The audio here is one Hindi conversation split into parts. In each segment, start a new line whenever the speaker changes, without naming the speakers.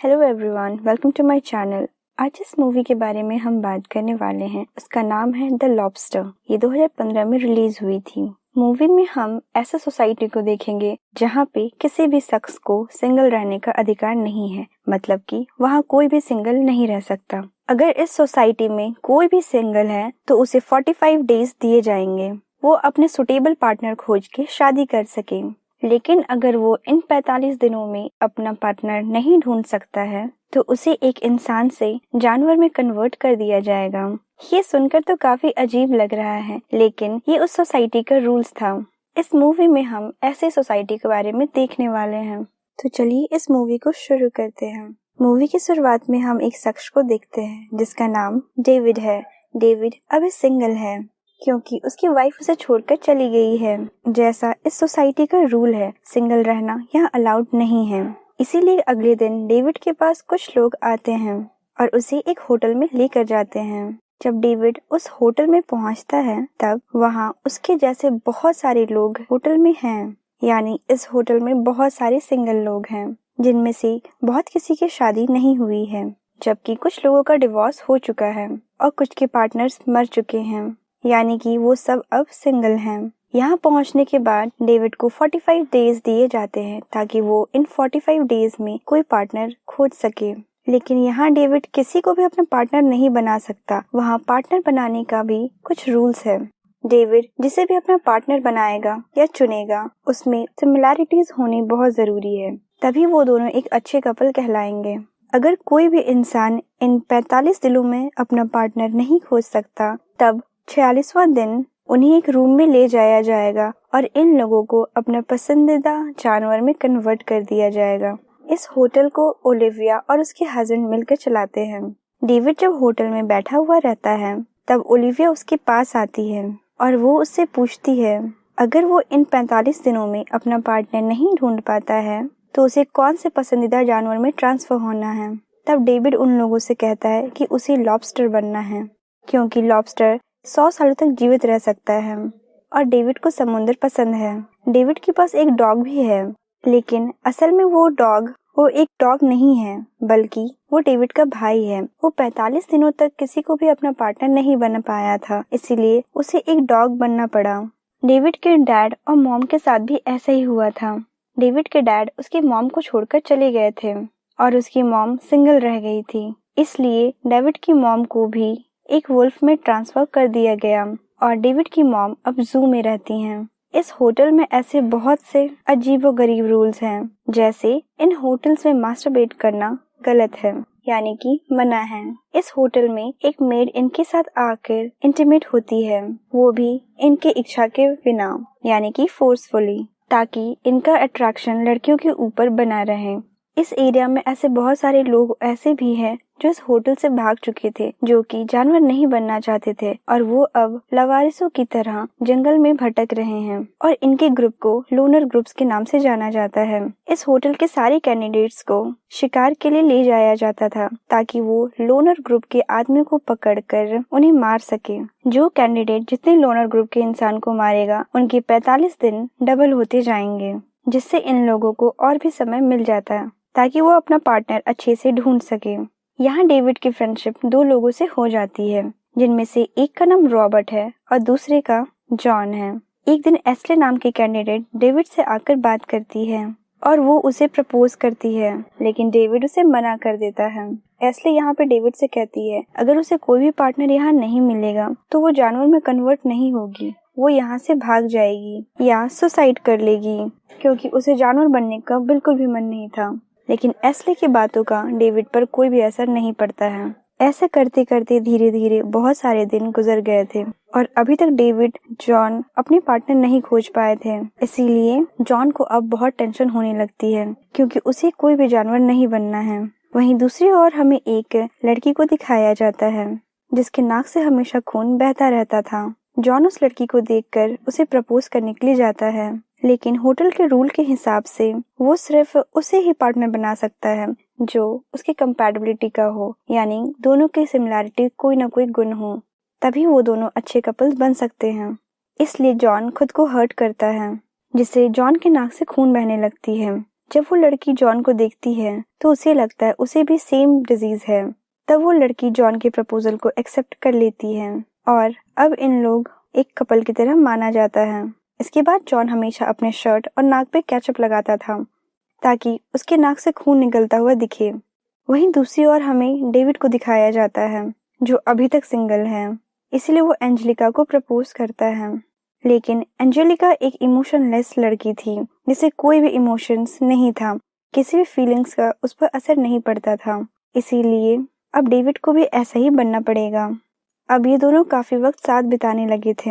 Hello everyone, welcome to my channel. आज जिस मूवी के बारे में हम बात करने वाले हैं उसका नाम है द लॉबस्टर। ये 2015 में रिलीज हुई थी। मूवी में हम ऐसा सोसाइटी को देखेंगे जहाँ पे किसी भी शख्स को सिंगल रहने का अधिकार नहीं है, मतलब कि वहाँ कोई भी सिंगल नहीं रह सकता। अगर इस सोसाइटी में कोई भी सिंगल है तो उसे 45 डेज दिए जाएंगे, वो अपने सुटेबल पार्टनर खोज के शादी कर सके। लेकिन अगर वो इन 45 दिनों में अपना पार्टनर नहीं ढूंढ सकता है तो उसे एक इंसान से जानवर में कन्वर्ट कर दिया जाएगा। ये सुनकर तो काफी अजीब लग रहा है, लेकिन ये उस सोसाइटी का रूल्स था। इस मूवी में हम ऐसे सोसाइटी के बारे में देखने वाले हैं। तो चलिए इस मूवी को शुरू करते हैं। मूवी की शुरुआत में हम एक शख्स को देखते हैं जिसका नाम डेविड है। डेविड अभी सिंगल है क्योंकि उसकी वाइफ उसे छोड़कर चली गई है। जैसा इस सोसाइटी का रूल है, सिंगल रहना यहाँ अलाउड नहीं है। इसीलिए अगले दिन डेविड के पास कुछ लोग आते हैं और उसे एक होटल में लेकर जाते हैं। जब डेविड उस होटल में पहुंचता है तब वहाँ उसके जैसे बहुत सारे लोग होटल में हैं। यानी इस होटल में बहुत सारे सिंगल लोग हैं, जिनमें से बहुत किसी की शादी नहीं हुई है, जबकि कुछ लोगों का डिवोर्स हो चुका है और कुछ के पार्टनर्स मर चुके हैं, यानी कि वो सब अब सिंगल हैं। यहाँ पहुँचने के बाद डेविड को 45 डेज दिए जाते हैं ताकि वो इन 45 डेज में कोई पार्टनर खोज सके। लेकिन यहाँ डेविड किसी को भी अपना पार्टनर नहीं बना सकता। वहाँ पार्टनर बनाने का भी कुछ रूल्स है। डेविड जिसे भी अपना पार्टनर बनाएगा या चुनेगा उसमें सिमिलैरिटीज होनी बहुत जरूरी है, तभी वो दोनों एक अच्छे कपल कहलाएंगे। अगर कोई भी इंसान इन 45 दिनों में अपना पार्टनर नहीं खोज सकता तब 46वां दिन उन्हें एक रूम में ले जाया जाएगा और इन लोगों को अपना पसंदीदा जानवर में कन्वर्ट कर दिया जाएगा। इस होटल को ओलिविया और उसके हस्बैंड मिलकर चलाते हैं। डेविड जब होटल में बैठा हुआ रहता है तब ओलिविया उसके पास आती है और वो उससे पूछती है अगर वो इन 45 दिनों में अपना पार्टनर नहीं ढूंढ पाता है तो उसे कौन से पसंदीदा जानवर में ट्रांसफर होना है। तब डेविड उन लोगों से कहता है कि उसे लॉबस्टर बनना है, क्योंकि लॉबस्टर 100 सालों तक जीवित रह सकता है और डेविड को समुद्र पसंद है। डेविड के पास एक डॉग भी है, लेकिन असल में वो एक डॉग नहीं है, बल्कि वो डेविड का भाई है। वो 45 दिनों तक किसी को भी अपना पार्टनर नहीं बना पाया था, इसीलिए उसे एक डॉग बनना पड़ा। डेविड के डैड और मॉम के साथ भी ऐसा ही हुआ था। डेविड के डैड उसकी मॉम को छोड़कर चले गए थे और उसकी मॉम सिंगल रह गई थी, इसलिए डेविड की मॉम को भी एक वुल्फ में ट्रांसफर कर दिया गया और डेविड की मॉम अब जू में रहती हैं। इस होटल में ऐसे बहुत से अजीबोगरीब रूल्स हैं, जैसे इन होटल्स में मास्टरबेट करना गलत है, यानी कि मना है। इस होटल में एक मेड इनके साथ आकर इंटीमेट होती है, वो भी इनके इच्छा के बिना, यानी कि फोर्सफुली, ताकि इनका अट्रैक्शन लड़कियों के ऊपर बना रहे। इस एरिया में ऐसे बहुत सारे लोग ऐसे भी हैं जो इस होटल से भाग चुके थे, जो कि जानवर नहीं बनना चाहते थे और वो अब लवारिसों की तरह जंगल में भटक रहे हैं और इनके ग्रुप को लोनर ग्रुप्स के नाम से जाना जाता है। इस होटल के सारे कैंडिडेट्स को शिकार के लिए ले जाया जाता था ताकि वो लोनर ग्रुप के आदमी को पकड़कर उन्हें मार सके। जो कैंडिडेट जितने लोनर ग्रुप के इंसान को मारेगा उनके 45 दिन डबल होते जाएंगे, जिससे इन लोगों को और भी समय मिल जाता है ताकि वो अपना पार्टनर अच्छे से ढूंढ सके। यहाँ डेविड की फ्रेंडशिप दो लोगों से हो जाती है, जिनमें से एक का नाम रॉबर्ट है और दूसरे का जॉन है। एक दिन एस्ले नाम की कैंडिडेट डेविड से आकर बात करती है और वो उसे प्रपोज करती है, लेकिन डेविड उसे मना कर देता है। एस्ले यहाँ पे डेविड से कहती है अगर उसे कोई भी पार्टनर यहाँ नहीं मिलेगा तो वो जानवर में कन्वर्ट नहीं होगी, वो यहाँ से भाग जाएगी या सुसाइड कर लेगी, क्योंकि उसे जानवर बनने का बिल्कुल भी मन नहीं था। लेकिन एस्ले की बातों का डेविड पर कोई भी असर नहीं पड़ता है। ऐसे करते करते धीरे धीरे बहुत सारे दिन गुजर गए थे और अभी तक डेविड जॉन अपने पार्टनर नहीं खोज पाए थे। इसीलिए जॉन को अब बहुत टेंशन होने लगती है, क्योंकि उसे कोई भी जानवर नहीं बनना है। वहीं दूसरी ओर हमें एक लड़की को दिखाया जाता है जिसके नाक से हमेशा खून बहता रहता था। जॉन उस लड़की को देखकर उसे प्रपोज करने के लिए जाता है, लेकिन होटल के रूल के हिसाब से वो सिर्फ उसे ही पार्टनर बना सकता है जो उसके कंपैटिबिलिटी का हो, यानी दोनों की सिमिलैरिटी कोई ना कोई गुण हो, तभी वो दोनों अच्छे कपल्स बन सकते हैं। इसलिए जॉन खुद को हर्ट करता है, जिससे जॉन के नाक से खून बहने लगती है। जब वो लड़की जॉन को देखती है तो उसे लगता है उसे भी सेम डिजीज है। तब वो लड़की जॉन के प्रपोजल को एक्सेप्ट कर लेती है और अब इन लोग एक कपल की तरह माना जाता है। इसके बाद जॉन हमेशा अपने शर्ट और नाक पे केचप लगाता था ताकि उसके नाक से खून निकलता हुआ दिखे। वहीं दूसरी ओर हमें डेविड को दिखाया जाता है जो अभी तक सिंगल है, इसलिए वो एंजेलिका को प्रपोज करता है। लेकिन एंजेलिका एक इमोशनलेस लड़की थी जिसे कोई भी इमोशंस नहीं था, किसी भी फीलिंग्स का उस पर असर नहीं पड़ता था। इसीलिए अब डेविड को भी ऐसा ही बनना पड़ेगा। अब ये दोनों काफी वक्त साथ बिताने लगे थे।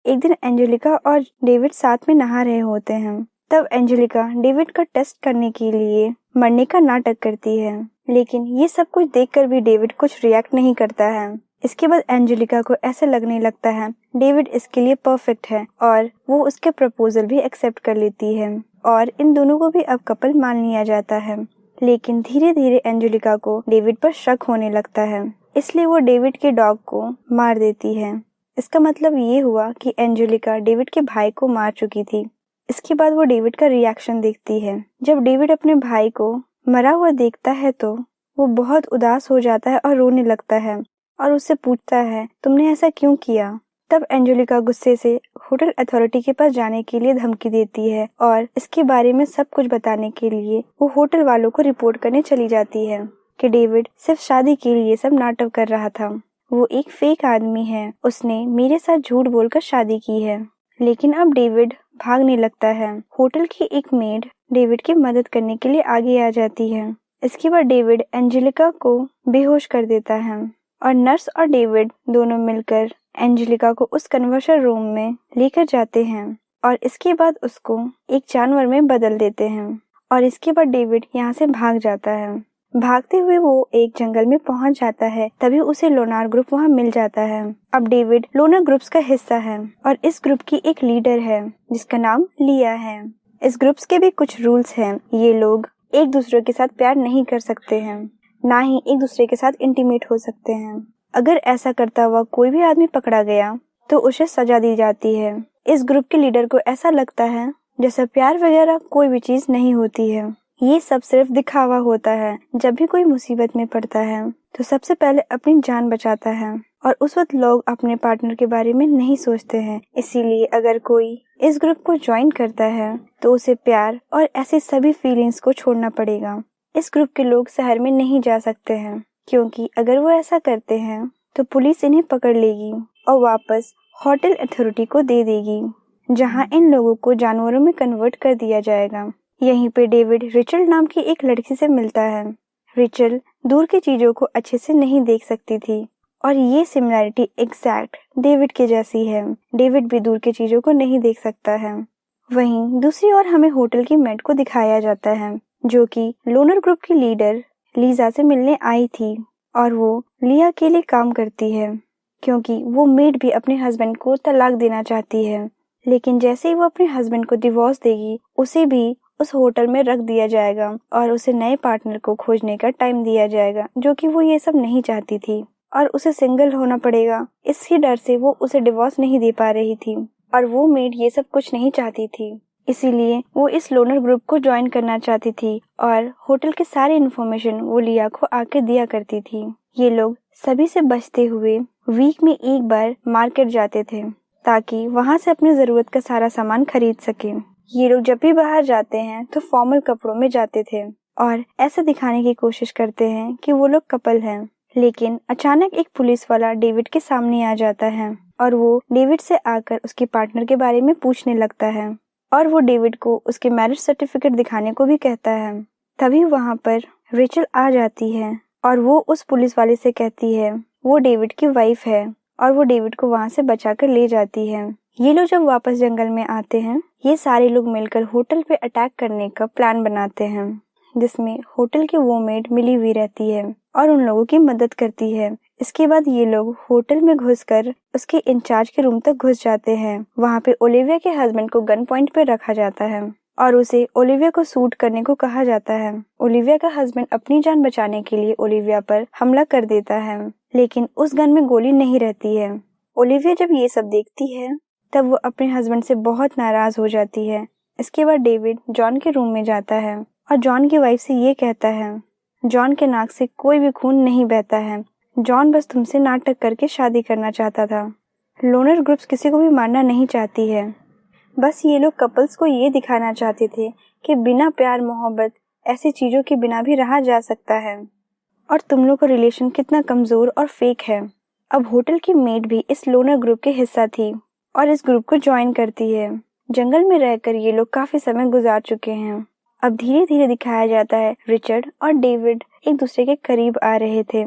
एक दिन एंजेलिका और डेविड साथ में नहा रहे होते हैं। तब एंजेलिका डेविड का टेस्ट करने के लिए मरने का नाटक करती है, लेकिन ये सब कुछ देखकर भी डेविड कुछ रिएक्ट नहीं करता है। इसके बाद एंजेलिका को ऐसे लगने लगता है डेविड इसके लिए परफेक्ट है और वो उसके प्रपोजल भी एक्सेप्ट कर लेती है और इन दोनों को भी अब कपल मान लिया जाता है। लेकिन धीरे धीरे एंजेलिका को डेविड पर शक होने लगता है, इसलिए वो डेविड के डॉग को मार देती है। इसका मतलब ये हुआ कि एंजेलिका डेविड के भाई को मार चुकी थी। इसके बाद वो डेविड का रिएक्शन देखती है। जब डेविड अपने भाई को मरा हुआ देखता है तो वो बहुत उदास हो जाता है और रोने लगता है और उससे पूछता है तुमने ऐसा क्यों किया। तब एंजेलिका गुस्से से होटल अथॉरिटी के पास जाने के लिए धमकी देती है और इसके बारे में सब कुछ बताने के लिए वो होटल वालों को रिपोर्ट करने चली जाती है कि डेविड सिर्फ शादी के लिए सब नाटक कर रहा था। वो एक फेक आदमी है, उसने मेरे साथ झूठ बोलकर शादी की है। लेकिन अब डेविड भागने लगता है। होटल की एक मेड डेविड की मदद करने के लिए आगे आ जाती है। इसके बाद डेविड एंजेलिका को बेहोश कर देता है और नर्स और डेविड दोनों मिलकर एंजेलिका को उस कन्वर्शन रूम में लेकर जाते हैं और इसके बाद उसको एक जानवर में बदल देते हैं और इसके बाद डेविड यहाँ से भाग जाता है। भागते हुए वो एक जंगल में पहुंच जाता है, तभी उसे लोनार ग्रुप वहां मिल जाता है। अब डेविड लोनार ग्रुप्स का हिस्सा है और इस ग्रुप की एक लीडर है जिसका नाम लिया है। इस ग्रुप्स के भी कुछ रूल्स हैं। ये लोग एक दूसरे के साथ प्यार नहीं कर सकते हैं, ना ही एक दूसरे के साथ इंटीमेट हो सकते हैं। अगर ऐसा करता हुआ कोई भी आदमी पकड़ा गया तो उसे सजा दी जाती है। इस ग्रुप के लीडर को ऐसा लगता है जैसे प्यार वगैरह कोई भी चीज नहीं होती है, ये सब सिर्फ दिखावा होता है। जब भी कोई मुसीबत में पड़ता है तो सबसे पहले अपनी जान बचाता है और उस वक्त लोग अपने पार्टनर के बारे में नहीं सोचते हैं। इसीलिए अगर कोई इस ग्रुप को ज्वाइन करता है तो उसे प्यार और ऐसी सभी फीलिंग्स को छोड़ना पड़ेगा। इस ग्रुप के लोग शहर में नहीं जा सकते हैं क्योंकि अगर वो ऐसा करते हैं तो पुलिस इन्हें पकड़ लेगी और वापस होटल अथॉरिटी को दे देगी, जहां इन लोगों को जानवरों में कन्वर्ट कर दिया जाएगा। यहीं पे डेविड रिचल नाम की एक लड़की से मिलता है। रिचल दूर की चीजों को अच्छे से नहीं देख सकती थी और ये सिमिलैरिटी एग्जैक्ट डेविड के जैसी है। डेविड भी दूर की चीजों को नहीं देख सकता है। वहीं दूसरी ओर हमें होटल की मेड को दिखाया जाता है जो कि लोनर ग्रुप की लीडर लीजा से मिलने आई थी और वो लिया के लिए काम करती है क्योंकि वो मेड भी अपने हस्बैंड को तलाक देना चाहती है। लेकिन जैसे ही वो अपने हस्बैंड को डिवोर्स देगी उसे भी उस होटल में रख दिया जाएगा और उसे नए पार्टनर को खोजने का टाइम दिया जाएगा, जो कि वो ये सब नहीं चाहती थी और उसे सिंगल होना पड़ेगा। इसी डर से वो उसे डिवोर्स नहीं दे पा रही थी और वो मेड ये सब कुछ नहीं चाहती थी। इसीलिए वो इस लोनर ग्रुप को ज्वाइन करना चाहती थी और होटल के सारे इन्फॉर्मेशन वो लिया को आके दिया करती थी। ये लोग सभी से बचते हुए वीक में एक बार मार्केट जाते थे ताकि वहां से अपनी जरूरत का सारा सामान खरीद सके। ये लोग जब भी बाहर जाते हैं तो फॉर्मल कपड़ों में जाते थे और ऐसा दिखाने की कोशिश करते हैं कि वो लोग कपल हैं। लेकिन अचानक एक पुलिस वाला डेविड के सामने आ जाता है और वो डेविड से आकर उसके पार्टनर के बारे में पूछने लगता है और वो डेविड को उसके मैरिज सर्टिफिकेट दिखाने को भी कहता है। तभी वहां पर रेचल आ जाती है और वो उस पुलिस वाले से कहती है वो डेविड की वाइफ है और वो डेविड को वहां से बचाकर ले जाती है। ये लोग जब वापस जंगल में आते हैं, ये सारे लोग मिलकर होटल पे अटैक करने का प्लान बनाते हैं, जिसमें होटल की वो मेड मिली हुई रहती है और उन लोगों की मदद करती है। इसके बाद ये लोग होटल में घुसकर उसके इंचार्ज के रूम तक घुस जाते हैं। वहाँ पे ओलिविया के हस्बैंड को गन पॉइंट पे रखा जाता है और उसे ओलिविया को शूट करने को कहा जाता है। ओलिविया का हस्बैंड अपनी जान बचाने के लिए ओलिविया पर हमला कर देता है, लेकिन उस गन में गोली नहीं रहती है। ओलिविया जब ये सब देखती है तब वो अपने हस्बैंड से बहुत नाराज हो जाती है। इसके बाद डेविड जॉन के रूम में जाता है और जॉन की वाइफ से ये कहता है, जॉन के नाक से कोई भी खून नहीं बहता है, जॉन बस तुमसे नाटक करके शादी करना चाहता था। लोनर ग्रुप्स किसी को भी मारना नहीं चाहती है, बस ये लोग कपल्स को ये दिखाना चाहते थे कि बिना प्यार मोहब्बत ऐसी चीज़ों के बिना भी रहा जा सकता है और तुम लोग का रिलेशन कितना कमज़ोर और फेक है। अब होटल की मेड भी इस लोनर ग्रुप के हिस्सा थी और इस ग्रुप को ज्वाइन करती है। जंगल में रहकर ये लोग काफ़ी समय गुजार चुके हैं। अब धीरे धीरे दिखाया जाता है रिचर्ड और डेविड एक दूसरे के करीब आ रहे थे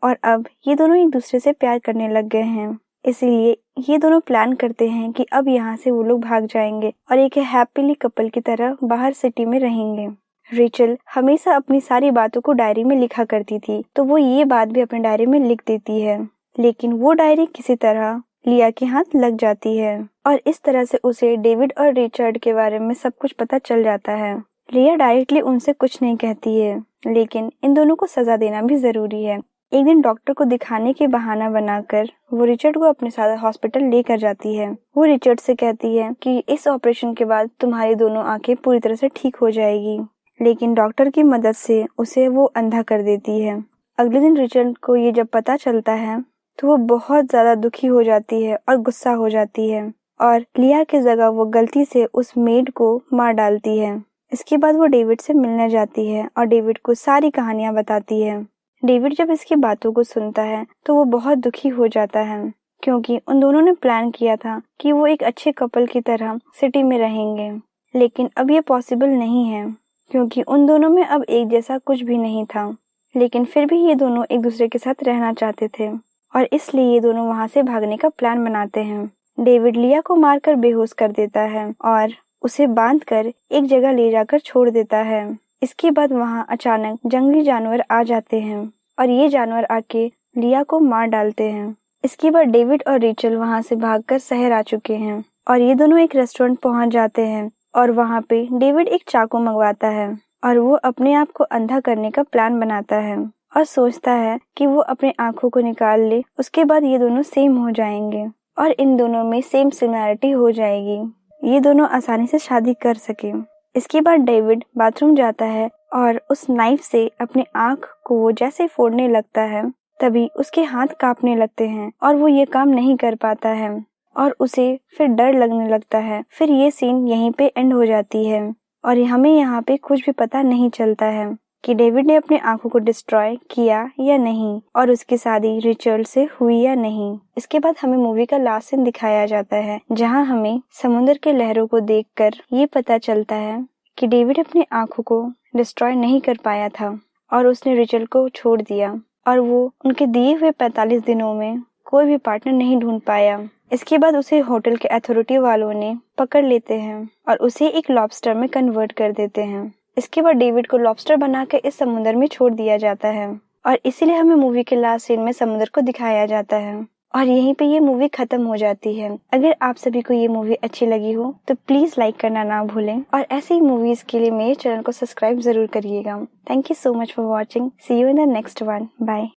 और अब ये दोनों एक दूसरे से प्यार करने लग गए हैं। इसीलिए ये दोनों प्लान करते हैं कि अब यहाँ से वो लोग भाग जाएंगे और एक हैप्पीली कपल की तरह बाहर सिटी में रहेंगे। रेचल हमेशा अपनी सारी बातों को डायरी में लिखा करती थी, तो वो ये बात भी अपनी डायरी में लिख देती है, लेकिन वो डायरी किसी तरह लिया के हाथ लग जाती है और इस तरह से उसे डेविड और रिचर्ड के बारे में सब कुछ पता चल जाता है। लिया डायरेक्टली उनसे कुछ नहीं कहती है, लेकिन इन दोनों को सजा देना भी जरूरी है। एक दिन डॉक्टर को दिखाने के बहाना बनाकर वो रिचर्ड को अपने साथ हॉस्पिटल लेकर जाती है। वो रिचर्ड से कहती है कि इस ऑपरेशन के बाद तुम्हारी दोनों आंखें पूरी तरह से ठीक हो जाएगी, लेकिन डॉक्टर की मदद से उसे वो अंधा कर देती है। अगले दिन रिचर्ड को ये जब पता चलता है तो वो बहुत ज्यादा दुखी हो जाती है और गुस्सा हो जाती है और लिया की जगह वो गलती से उस मेड को मार डालती है। इसके बाद वो डेविड से मिलने जाती है और डेविड को सारी कहानियां बताती है। डेविड जब इसकी बातों को सुनता है तो वो बहुत दुखी हो जाता है, क्योंकि उन दोनों ने प्लान किया था कि वो एक अच्छे कपल की तरह सिटी में रहेंगे, लेकिन अब ये पॉसिबल नहीं है क्योंकि उन दोनों में अब एक जैसा कुछ भी नहीं था। लेकिन फिर भी ये दोनों एक दूसरे के साथ रहना चाहते थे और इसलिए ये दोनों वहां से भागने का प्लान बनाते हैं। डेविड लिया को मारकर बेहोश कर देता है और उसे बांधकर एक जगह ले जाकर छोड़ देता है। इसके बाद वहां अचानक जंगली जानवर आ जाते हैं और ये जानवर आके लिया को मार डालते हैं। इसके बाद डेविड और रेचल वहां से भागकर शहर आ चुके हैं और ये दोनों एक रेस्टोरेंट पहुंच जाते हैं और वहां पे डेविड एक चाकू मंगवाता है और वो अपने आप को अंधा करने का प्लान बनाता है और सोचता है कि वो अपने आंखों को निकाल ले, उसके बाद ये दोनों सेम हो जाएंगे और इन दोनों में सेम सिमिलैरिटी हो जाएगी, ये दोनों आसानी से शादी कर सके। इसके बाद डेविड बाथरूम जाता है और उस नाइफ से अपने आंख को वो जैसे फोड़ने लगता है तभी उसके हाथ कांपने लगते हैं और वो ये काम नहीं कर पाता है और उसे फिर डर लगने लगता है। फिर ये सीन यहीं पे एंड हो जाती है और हमें यहाँ पे कुछ भी पता नहीं चलता है कि डेविड ने अपने आंखों को डिस्ट्रॉय किया या नहीं और उसकी शादी रिचर्ड से हुई या नहीं। इसके बाद हमें मूवी का लास्ट सीन दिखाया जाता है जहाँ हमें समुद्र के लहरों को देखकर ये पता चलता है कि डेविड अपनी आंखों को डिस्ट्रॉय नहीं कर पाया था और उसने रिचर्ड को छोड़ दिया और वो उनके दिए हुए 45 दिनों में कोई भी पार्टनर नहीं ढूंढ पाया। इसके बाद उसे होटल के अथॉरिटी वालों ने पकड़ लेते हैं और उसे एक लॉबस्टर में कन्वर्ट कर देते हैं। इसके बाद डेविड को लॉबस्टर बनाकर इस समुद्र में छोड़ दिया जाता है और इसीलिए हमें मूवी के लास्ट सीन में समुद्र को दिखाया जाता है और यहीं पे ये मूवी खत्म हो जाती है। अगर आप सभी को ये मूवी अच्छी लगी हो तो प्लीज लाइक करना ना भूलें और ऐसे ही मूवीज के लिए मेरे चैनल को सब्सक्राइब जरूर करिएगा। Thank you so much for watching. See you in the next one. Bye.